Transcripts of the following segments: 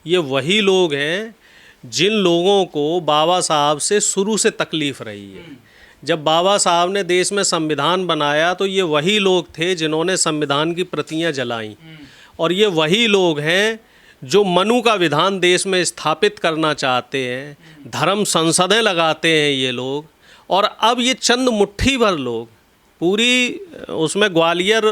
ये वही लोग हैं जिन लोगों को बाबा साहब से शुरू से तकलीफ़ रही है। जब बाबा साहब ने देश में संविधान बनाया तो ये वही लोग थे जिन्होंने संविधान की प्रतियां जलाईं, और ये वही लोग हैं जो मनु का विधान देश में स्थापित करना चाहते हैं, धर्म संसदें लगाते हैं ये लोग। और अब ये चंद मुट्ठी भर लोग पूरी उसमें ग्वालियर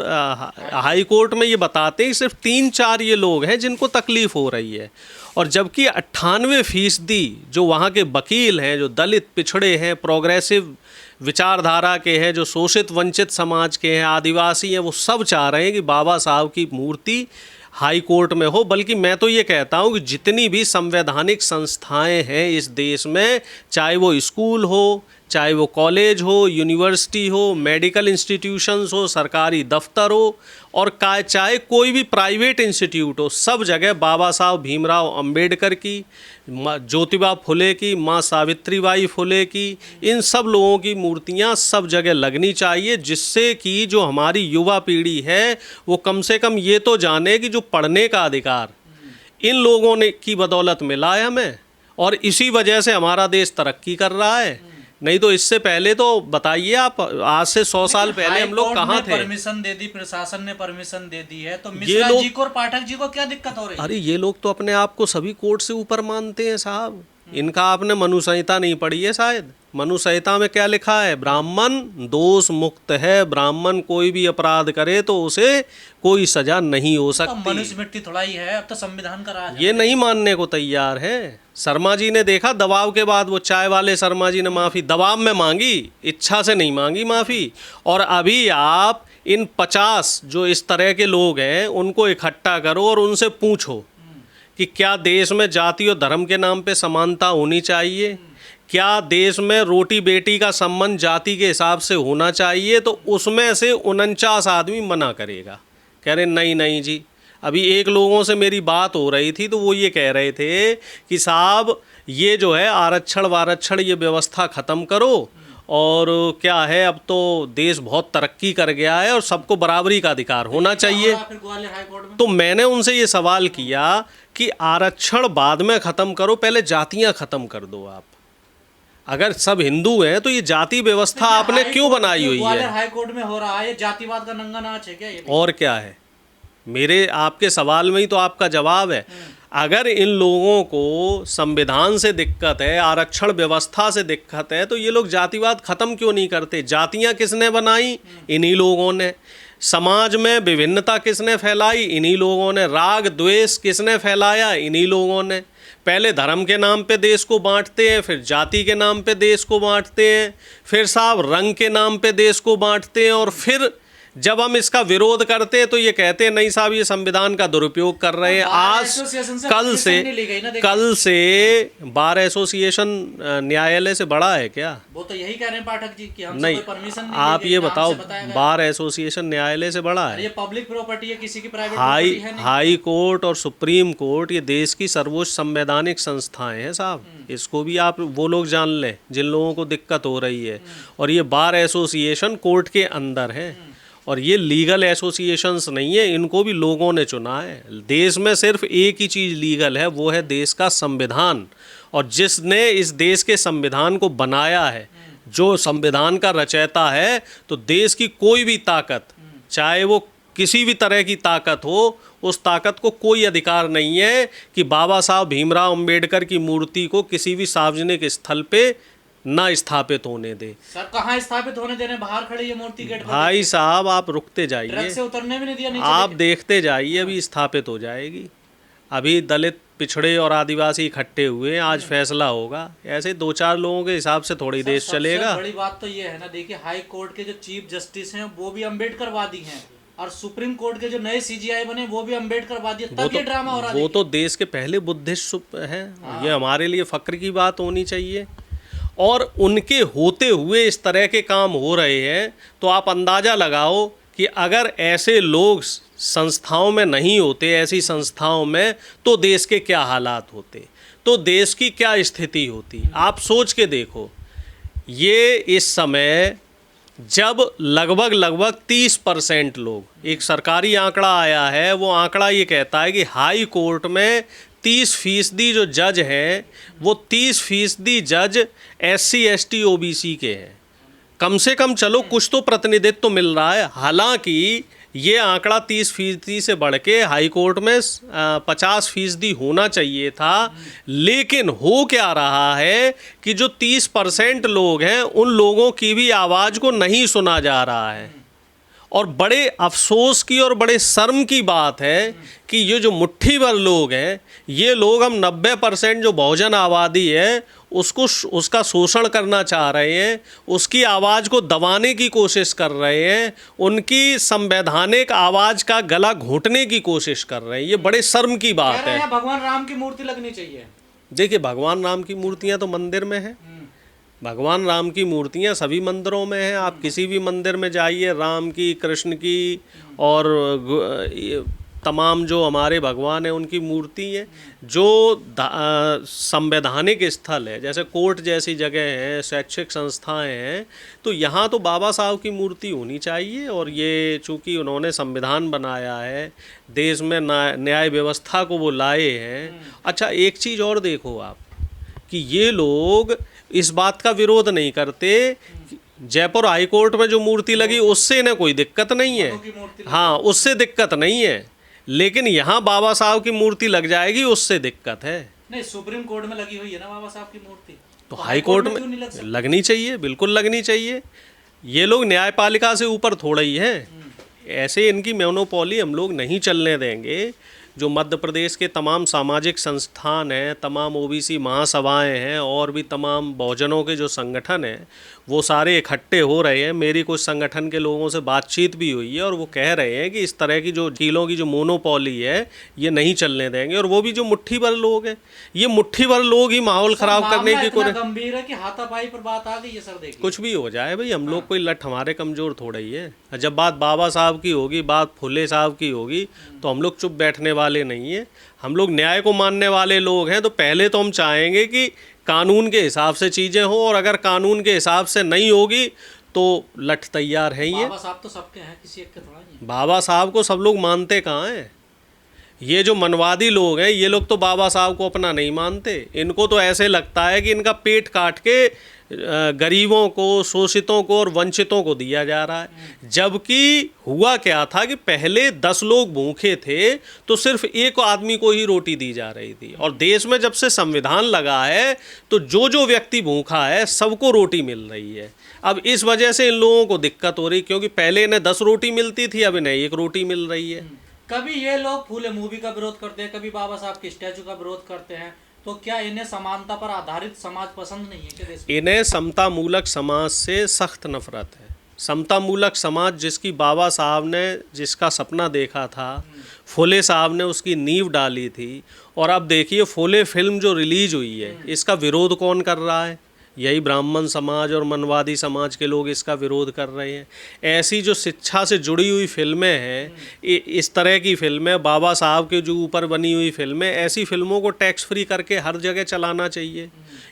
हाई कोर्ट में ये बताते हैं सिर्फ 3-4 ये लोग हैं जिनको तकलीफ़ हो रही है। और जबकि 98% जो वहाँ के वकील हैं, जो दलित पिछड़े हैं, प्रोग्रेसिव विचारधारा के हैं, जो शोषित वंचित समाज के हैं, आदिवासी हैं, वो सब चाह रहे हैं कि बाबा साहब की मूर्ति हाई कोर्ट में हो। बल्कि मैं तो ये कहता हूँ कि जितनी भी संवैधानिक संस्थाएं हैं इस देश में, चाहे वो स्कूल हो, चाहे वो कॉलेज हो, यूनिवर्सिटी हो, मेडिकल इंस्टीट्यूशंस हो, सरकारी दफ्तर हो, और चाहे कोई भी प्राइवेट इंस्टीट्यूट हो, सब जगह बाबा साहब भीमराव अंबेडकर की, ज्योतिबा फुले की, माँ सावित्रीबाई फुले की, इन सब लोगों की मूर्तियाँ सब जगह लगनी चाहिए, जिससे कि जो हमारी युवा पीढ़ी है वो कम से कम ये तो जाने कि जो पढ़ने का अधिकार इन लोगों ने की बदौलत मिला है हमें, और इसी वजह से हमारा देश तरक्की कर रहा है। नहीं तो इससे पहले तो बताइए आप, आज से 100 साल पहले हम लोग कहाँ थे? परमिशन दे दी, प्रशासन ने परमिशन दे दी है, तो मिश्रा जी को और पाठक जी को क्या दिक्कत हो रही है? अरे ये लोग तो अपने आप को सभी कोर्ट से ऊपर मानते हैं साहब। इनका आपने मनु संहिता नहीं पढ़ी है शायद। मनु संहिता में क्या लिखा है? ब्राह्मण दोष मुक्त है, ब्राह्मण कोई भी अपराध करे तो उसे कोई सजा नहीं हो सकती। तो मनुष्य मिट्टी थोड़ा ही है, अब तो संविधान का राज है। ये नहीं मानने को तैयार है। शर्मा जी ने देखा दबाव के बाद, वो चाय वाले शर्मा जी ने माफ़ी दबाव में मांगी, इच्छा से नहीं मांगी माफ़ी। और अभी आप इन 50 जो इस तरह के लोग हैं उनको इकट्ठा करो और उनसे पूछो कि क्या देश में जाति और धर्म के नाम पे समानता होनी चाहिए? क्या देश में रोटी बेटी का संबंध जाति के हिसाब से होना चाहिए? तो उसमें से 49 आदमी मना करेगा, कह रहे नहीं नहीं जी। अभी एक लोगों से मेरी बात हो रही थी तो वो ये कह रहे थे कि साहब ये जो है आरक्षण वारक्षण ये व्यवस्था ख़त्म करो, और क्या है अब तो देश बहुत तरक्की कर गया है और सबको बराबरी का अधिकार होना चाहिए। तो मैंने उनसे ये सवाल किया कि आरक्षण बाद में ख़त्म करो, पहले जातियाँ ख़त्म कर दो आप। अगर सब हिंदू हैं तो ये जाति व्यवस्था आपने क्यों बनाई हुई है? हाई कोर्ट में हो रहा है, जातिवाद का नंगा नाच है क्या ये? और क्या है? मेरे आपके सवाल में ही तो आपका जवाब है। अगर इन लोगों को संविधान से दिक्कत है, आरक्षण व्यवस्था से दिक्कत है, तो ये लोग जातिवाद ख़त्म क्यों नहीं करते? जातियाँ किसने बनाई? इन्हीं लोगों ने। समाज में विभिन्नता किसने फैलाई? इन्हीं लोगों ने। राग द्वेष किसने फैलाया? इन्हीं लोगों ने। पहले धर्म के नाम पे देश को बांटते हैं, फिर जाति के नाम पे देश को बांटते हैं, फिर साहब रंग के नाम पे देश को बांटते हैं, और फिर जब हम इसका विरोध करते हैं तो ये कहते हैं नहीं साहब ये संविधान का दुरुपयोग कर रहे हैं। आज कल से बार एसोसिएशन न्यायालय से बड़ा है क्या? वो तो यही कह रहे हैं पाठक जी कि हमसे नहीं, कोई परमिशन नहीं। आप ये बताओ, बार एसोसिएशन न्यायालय से बड़ा है? ये पब्लिक प्रॉपर्टी है, किसी की प्राइवेट प्रॉपर्टी है नहीं। हाई कोर्ट और सुप्रीम कोर्ट ये देश की सर्वोच्च संवैधानिक संस्थाएं हैं साहब। इसको भी आप वो लोग जान लें जिन लोगों को दिक्कत हो रही है। और ये बार एसोसिएशन कोर्ट के अंदर है, और ये लीगल एसोसिएशंस नहीं है, इनको भी लोगों ने चुना है। देश में सिर्फ एक ही चीज़ लीगल है, वो है देश का संविधान। और जिसने इस देश के संविधान को बनाया है, जो संविधान का रचयिता है, तो देश की कोई भी ताकत, चाहे वो किसी भी तरह की ताकत हो, उस ताकत को कोई अधिकार नहीं है कि बाबा साहब भीमराव अंबेडकर की मूर्ति को किसी भी सार्वजनिक स्थल पे ना स्थापित होने दे। सर कहाँ स्थापित होने देने? बाहर खड़ी है मूर्ति गेट पर। भाई साहब आप रुकते जाइए, ट्रक से उतरने भी नहीं दिया नीचे। आप देखते जाइए, अभी स्थापित हो जाएगी। अभी दलित पिछड़े और आदिवासी इकट्ठे हुए हैं, आज फैसला होगा। ऐसे 2-4 लोगों के हिसाब से थोड़ी देश चलेगा। बड़ी बात तो ये है ना, देखिए हाई कोर्ट के जो चीफ जस्टिस हैं वो भी अम्बेडकरवादी हैं, और सुप्रीम कोर्ट के जो नए सीजीआई बने वो भी अम्बेडकरवादी है। तब ये ड्रामा हो रहा है। वो तो देश के पहले बुद्धिस्ट हैं। ये हमारे लिए फक्र की बात होनी चाहिए। और उनके होते हुए इस तरह के काम हो रहे हैं, तो आप अंदाज़ा लगाओ कि अगर ऐसे लोग संस्थाओं में नहीं होते, ऐसी संस्थाओं में, तो देश के क्या हालात होते, तो देश की क्या स्थिति होती। आप सोच के देखो, ये इस समय जब लगभग 30% लोग, एक सरकारी आंकड़ा आया है, वो आंकड़ा ये कहता है कि हाई कोर्ट में 30% जो जज हैं वो 30% जज SC ST OBC के हैं। कम से कम चलो कुछ तो प्रतिनिधित्व तो मिल रहा है। हालांकि ये आंकड़ा 30% से बढ़ के हाई कोर्ट में 50% होना चाहिए था, लेकिन हो क्या रहा है कि जो 30% लोग हैं उन लोगों की भी आवाज़ को नहीं सुना जा रहा है। और बड़े अफसोस की और बड़े शर्म की बात है कि ये जो मुट्ठी भर लोग हैं, ये लोग हम 90% जो बहुजन आबादी है उसका शोषण करना चाह रहे हैं, उसकी आवाज़ को दबाने की कोशिश कर रहे हैं, उनकी संवैधानिक आवाज़ का गला घोंटने की कोशिश कर रहे हैं। ये बड़े शर्म की बात कह रहे है। हैं भगवान राम की मूर्ति लगनी चाहिए। देखिए, भगवान राम की मूर्तियाँ तो मंदिर में हैं। भगवान राम की मूर्तियाँ सभी मंदिरों में हैं। आप किसी भी मंदिर में जाइए, राम की, कृष्ण की और तमाम जो हमारे भगवान हैं उनकी मूर्ति है। जो संवैधानिक स्थल है, जैसे कोर्ट जैसी जगह है, शैक्षिक संस्थाएं हैं, तो यहाँ तो बाबा साहब की मूर्ति होनी चाहिए। और ये चूँकि उन्होंने संविधान बनाया है, देश में न्याय व्यवस्था को वो लाए हैं। अच्छा, एक चीज़ और देखो आप कि ये लोग इस बात का विरोध नहीं करते। जयपुर हाई कोर्ट में जो मूर्ति लगी उससे इन्हें कोई दिक्कत नहीं है, हाँ, उससे दिक्कत नहीं है। लेकिन यहाँ बाबा साहब की मूर्ति लग जाएगी, उससे दिक्कत है। नहीं, सुप्रीम कोर्ट में लगी हुई है ना बाबा साहब की मूर्ति, तो हाई कोर्ट में क्यों नहीं लग सकती? लगनी चाहिए, बिल्कुल लगनी चाहिए। ये लोग न्यायपालिका से ऊपर थोड़ा ही हैं। ऐसे इनकी मोनोपोली हम लोग नहीं चलने देंगे। जो मध्य प्रदेश के तमाम सामाजिक संस्थान हैं, तमाम OBC महासभाएं हैं और भी तमाम बहुजनों के जो संगठन हैं, वो सारे इकट्ठे हो रहे हैं। मेरी कुछ संगठन के लोगों से बातचीत भी हुई है और वो कह रहे हैं कि इस तरह की जो वकीलों की जो मोनोपोली है ये नहीं चलने देंगे। और वो भी जो मुट्ठी भर लोग हैं, ये मुट्ठी भर लोग ही माहौल ख़राब करने की कोशिश। गंभीर है कि हाथापाई पर बात आ गई है सर। देखिए, कुछ भी हो जाए भाई, हम लोग कोई लठ हमारे कमज़ोर थोड़ा ही है। जब बात बाबा साहब की होगी, बात फुले साहब की होगी, तो हम लोग चुप बैठने वाले नहीं हैं। हम लोग न्याय को मानने वाले लोग हैं। तो पहले तो हम चाहेंगे कि कानून के हिसाब से चीज़ें हों, और अगर कानून के हिसाब से नहीं होगी तो लठ तैयार है। ये बाबा साहब तो सबके हैं, किसी एक के थोड़ा नहीं है। बाबा साहब को सब लोग मानते कहाँ हैं? ये जो मनवादी लोग हैं, ये लोग तो बाबा साहब को अपना नहीं मानते। इनको तो ऐसे लगता है कि इनका पेट काट के गरीबों को, शोषितों को और वंचितों को दिया जा रहा है। जबकि हुआ क्या था कि पहले 10 लोग भूखे थे तो सिर्फ एक आदमी को ही रोटी दी जा रही थी। और देश में जब से संविधान लगा है तो जो जो व्यक्ति भूखा है सबको रोटी मिल रही है। अब इस वजह से इन लोगों को दिक्कत हो रही, क्योंकि पहले इन्हें 10 रोटी मिलती थी, अब इन्हें 1 रोटी मिल रही है। कभी ये लोग फूले मूवी का विरोध करते हैं, कभी बाबा साहब के स्टैचू का विरोध करते हैं, तो क्या इन्हें समानता पर आधारित समाज पसंद नहीं है क्या देश में? इन्हें समता मूलक समाज से सख्त नफरत है। समता मूलक समाज जिसकी बाबा साहब ने जिसका सपना देखा था, फुले साहब ने उसकी नींव डाली थी। और अब देखिए, फुले फिल्म जो रिलीज हुई है, इसका विरोध कौन कर रहा है? यही ब्राह्मण समाज और मनवादी समाज के लोग इसका विरोध कर रहे हैं। ऐसी जो शिक्षा से जुड़ी हुई फिल्में हैं, इस तरह की फिल्में, बाबा साहब के जो ऊपर बनी हुई फिल्में, ऐसी फिल्मों को टैक्स फ्री करके हर जगह चलाना चाहिए।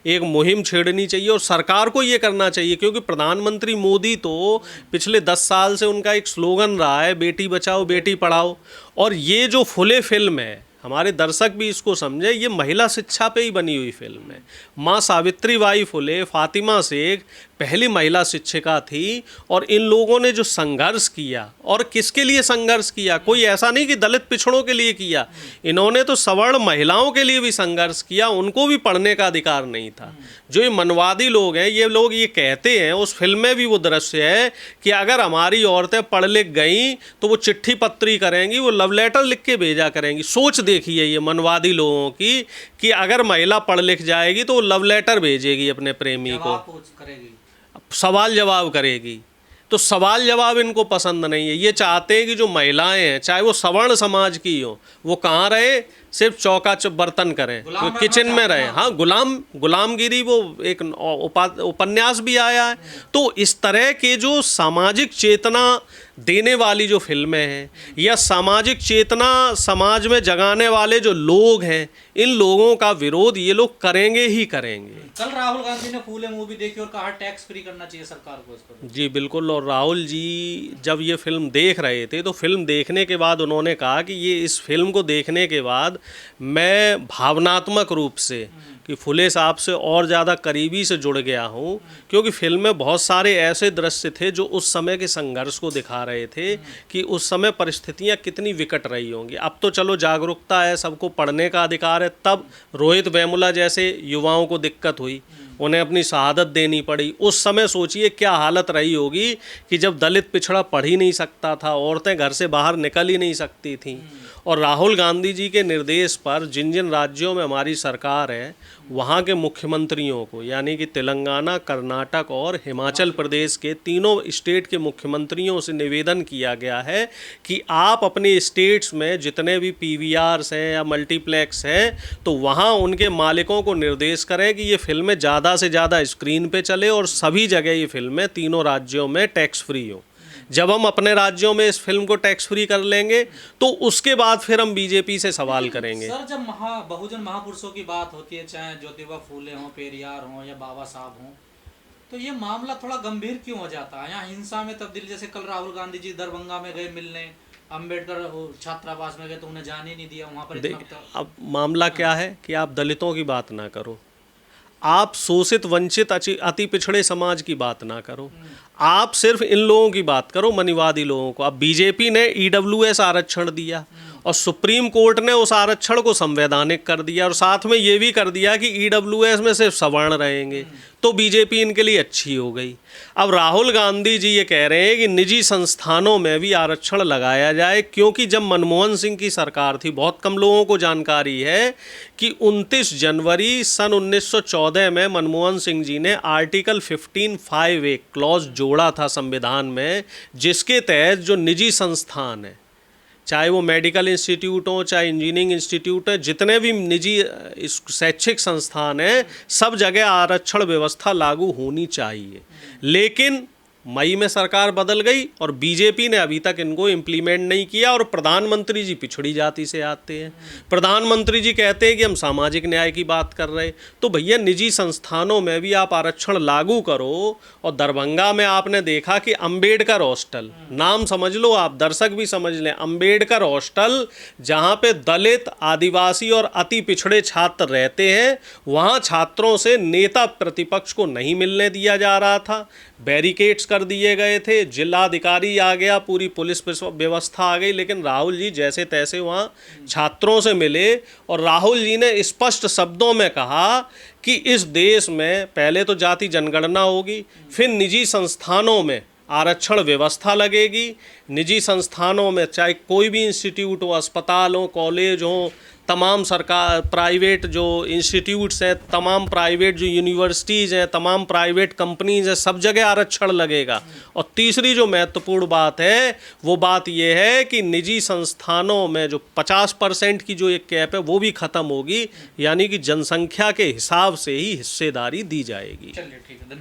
एक मुहिम छेड़नी चाहिए और सरकार को ये करना चाहिए, क्योंकि प्रधानमंत्री मोदी तो पिछले 10 साल से उनका एक स्लोगन रहा है, बेटी बचाओ बेटी पढ़ाओ। और ये जो फुले फिल्म है, हमारे दर्शक भी इसको समझे, ये महिला शिक्षा पे ही बनी हुई फिल्म है। माँ सावित्रीबाई फुले, फातिमा शेख पहली महिला शिक्षिका थी। और इन लोगों ने जो संघर्ष किया, और किसके लिए संघर्ष किया, कोई ऐसा नहीं कि दलित पिछड़ों के लिए किया, इन्होंने तो सवर्ण महिलाओं के लिए भी संघर्ष किया। उनको भी पढ़ने का अधिकार नहीं था। जो ये मनवादी लोग हैं, ये लोग ये कहते हैं, उस फिल्म में भी वो दृश्य है कि अगर हमारी औरतें पढ़ लिख गई तो वो चिट्ठी पत्री करेंगी, वो लव लेटर लिख के भेजा करेंगी। सोच देखिए ये मनवादी लोगों की कि अगर महिला पढ़ लिख जाएगी तो वो लव लेटर भेजेगी अपने प्रेमी को, करेगी, सवाल जवाब करेगी। तो सवाल जवाब इनको पसंद नहीं है। ये चाहते हैं कि जो महिलाएं हैं, चाहे वो सवर्ण समाज की हो, वो कहाँ रहे, सिर्फ चौका बर्तन करें, किचन में रहे। हाँ, गुलामगिरी, वो एक उपन्यास भी आया है। तो इस तरह के जो सामाजिक चेतना देने वाली जो फिल्में हैं या सामाजिक चेतना समाज में जगाने वाले जो लोग हैं, इन लोगों का विरोध ये लोग करेंगे ही करेंगे। कल राहुल गांधी ने फूले मूवी देखी और कहा टैक्स फ्री करना चाहिए सरकार को इसको। जी बिल्कुल। और राहुल जी जब ये फिल्म देख रहे थे तो फिल्म देखने के बाद उन्होंने कहा कि ये इस फिल्म को देखने के बाद मैं भावनात्मक रूप से कि फुले साहब से और ज़्यादा करीबी से जुड़ गया हूँ, क्योंकि फिल्म में बहुत सारे ऐसे दृश्य थे जो उस समय के संघर्ष को दिखा रहे थे कि उस समय परिस्थितियाँ कितनी विकट रही होंगी। अब तो चलो जागरूकता है, सबको पढ़ने का अधिकार है, तब रोहित वेमुला जैसे युवाओं को दिक्कत हुई, उन्हें अपनी शहादत देनी पड़ी। उस समय सोचिए क्या हालत रही होगी कि जब दलित पिछड़ा पढ़ ही नहीं सकता था, औरतें घर से बाहर निकल ही नहीं सकती थीं। और राहुल गांधी जी के निर्देश पर जिन जिन राज्यों में हमारी सरकार है वहाँ के मुख्यमंत्रियों को, यानी कि तेलंगाना, कर्नाटक और हिमाचल प्रदेश के तीनों स्टेट के मुख्यमंत्रियों से निवेदन किया गया है कि आप अपने स्टेट्स में जितने भी पीवीआर्स हैं या मल्टीप्लेक्स हैं तो वहाँ उनके मालिकों को निर्देश करें कि ये फिल्में ज़्यादा से ज़्यादा स्क्रीन पे चले और सभी जगह ये फिल्में तीनों राज्यों में टैक्स फ्री हो। जब हम अपने राज्यों में इस फिल्म को टैक्स फ्री कर लेंगे तो उसके बाद फिर हम बीजेपी से सवाल करेंगे। सर, जब बहुजन महापुरुषों की बात होती है, चाहे ज्योतिबा फूले हों, पेरियार हों या बाबा साहब हों, तो ये मामला थोड़ा गंभीर क्यों हो जाता है? यहाँ हिंसा में तब्दीली, जैसे कल राहुल गांधी जी दरभंगा में गए मिलने, अम्बेडकर छात्रावास में गए तो उन्हें जाने नहीं दिया वहाँ पर। अब मामला क्या है कि आप दलितों की बात ना करो, आप शोषित वंचित अति पिछड़े समाज की बात ना करो, आप सिर्फ इन लोगों की बात करो, मनीवादी लोगों को। अब बीजेपी ने ईडब्ल्यूएस आरक्षण दिया और सुप्रीम कोर्ट ने उस आरक्षण को संवैधानिक कर दिया और साथ में ये भी कर दिया कि ईडब्ल्यूएस में सिर्फ सवर्ण रहेंगे, तो बीजेपी इनके लिए अच्छी हो गई। अब राहुल गांधी जी ये कह रहे हैं कि निजी संस्थानों में भी आरक्षण लगाया जाए, क्योंकि जब मनमोहन सिंह की सरकार थी, बहुत कम लोगों को जानकारी है कि 29 जनवरी सन 1914 में मनमोहन सिंह जी ने आर्टिकल 15(5) एक क्लॉज जोड़ा था संविधान में, जिसके तहत जो निजी संस्थान है, चाहे वो मेडिकल इंस्टीट्यूट हो, चाहे इंजीनियरिंग इंस्टीट्यूट है, जितने भी निजी शैक्षिक संस्थान हैं, सब जगह आरक्षण व्यवस्था लागू होनी चाहिए। लेकिन मई में सरकार बदल गई और बीजेपी ने अभी तक इनको इम्प्लीमेंट नहीं किया। और प्रधानमंत्री जी पिछड़ी जाति से आते हैं, प्रधानमंत्री जी कहते हैं कि हम सामाजिक न्याय की बात कर रहे हैं, तो भैया निजी संस्थानों में भी आप आरक्षण लागू करो। और दरभंगा में आपने देखा कि अम्बेडकर हॉस्टल, नाम समझ लो आप, दर्शक भी समझ लें, अम्बेडकर हॉस्टल, जहाँ पे दलित, आदिवासी और अति पिछड़े छात्र रहते हैं, वहाँ छात्रों से नेता प्रतिपक्ष को नहीं मिलने दिया जा रहा था, बैरिकेड्स कर दिए गए थे, जिलाधिकारी आ गया, पूरी पुलिस व्यवस्था आ गई, लेकिन राहुल जी जैसे तैसे वहाँ छात्रों से मिले। और राहुल जी ने स्पष्ट शब्दों में कहा कि इस देश में पहले तो जाति जनगणना होगी, फिर निजी संस्थानों में आरक्षण व्यवस्था लगेगी। निजी संस्थानों में चाहे कोई भी इंस्टीट्यूट हो, अस्पताल हो, कॉलेज हो, तमाम सरकार प्राइवेट जो इंस्टीट्यूट्स हैं, तमाम प्राइवेट जो यूनिवर्सिटीज़ हैं, तमाम प्राइवेट कंपनीज़ हैं, सब जगह आरक्षण लगेगा। और तीसरी जो महत्वपूर्ण बात है वो बात ये है कि निजी संस्थानों में जो 50% की जो एक कैप है वो भी ख़त्म होगी, यानी कि जनसंख्या के हिसाब से ही हिस्सेदारी दी जाएगी। चलिए ठीक है।